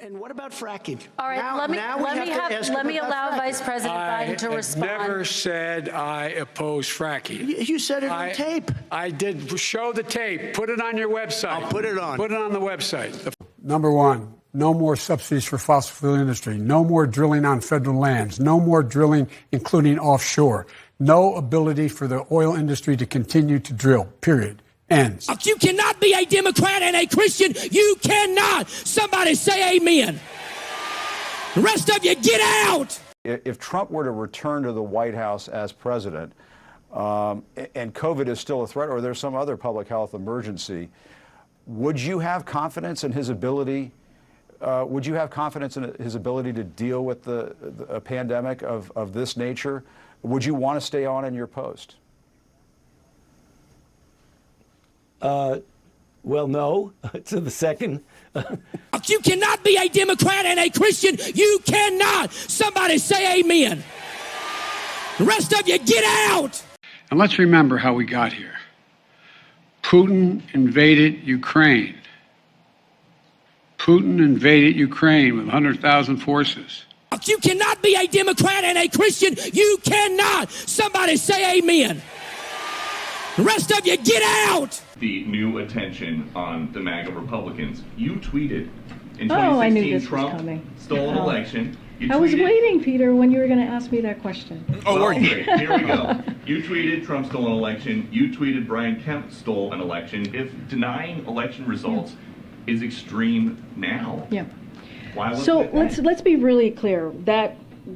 And what about fracking? All right, let me allow Vice President Biden to respond. I never said I oppose fracking. You said it on tape. I did. Show the tape. Put it on your website. I'll put it on. Put it on the website. Number one, no more subsidies for fossil fuel industry. No more drilling on federal lands. No more drilling, including offshore. No ability for the oil industry to continue to drill, period. Ends. You cannot be a Democrat and a Christian. You cannot. Somebody say amen. The rest of you, get out. If Trump were to return to the White House as president, and COVID is still a threat, or there's some other public health emergency, would you have confidence in his ability? Would you have confidence in his ability to deal with a pandemic of this nature? Would you want to stay on in your post? Well, no, to the second. You cannot be a Democrat and a Christian. You cannot. Somebody say amen. The rest of you, get out. And let's remember how we got here. Putin invaded Ukraine. Putin invaded Ukraine with 100,000 forces. You cannot be a Democrat and a Christian. You cannot. Somebody say amen. The rest of you, get out. The new attention on the MAGA Republicans. You tweeted in 2016 I knew this Trump was coming. stole an election. You I was tweeted- waiting, Peter, when you were going to ask me that question. Oh, were you? Here we go. You tweeted Trump stole an election. You tweeted Brian Kemp stole an election. If denying election results is extreme now, Yeah. why wasn't So it then? let's be really clear.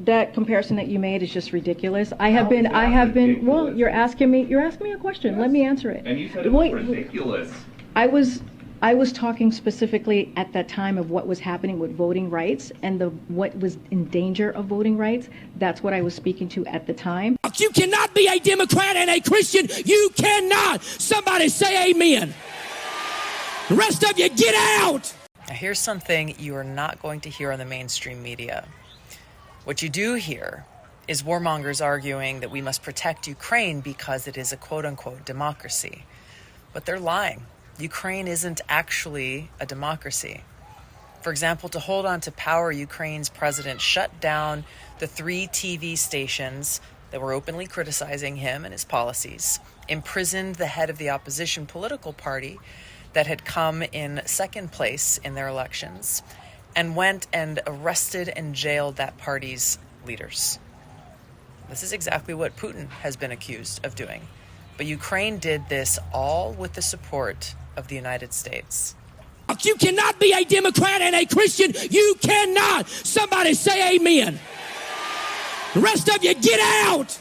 That comparison that you made is just ridiculous. I have been. Well, you're asking me a question. Let me answer it. And you said it was ridiculous. I was talking specifically at that time of what was happening with voting rights and what was in danger of voting rights. That's what I was speaking to at the time. You cannot be a Democrat and a Christian. You cannot. Somebody say amen. The rest of you, get out. Now, here's something you are not going to hear on the mainstream media. What you do hear is warmongers arguing that we must protect Ukraine because it is a quote-unquote democracy. But they're lying. Ukraine isn't actually a democracy. For example, to hold on to power, Ukraine's president shut down the 3 TV stations that were openly criticizing him and his policies, imprisoned the head of the opposition political party that had come in second place in their elections, and went and arrested and jailed that party's leaders. This is exactly what Putin has been accused of doing. But Ukraine did this all with the support of the United States. You cannot be a Democrat and a Christian. You cannot. Somebody say amen. The rest of you, get out.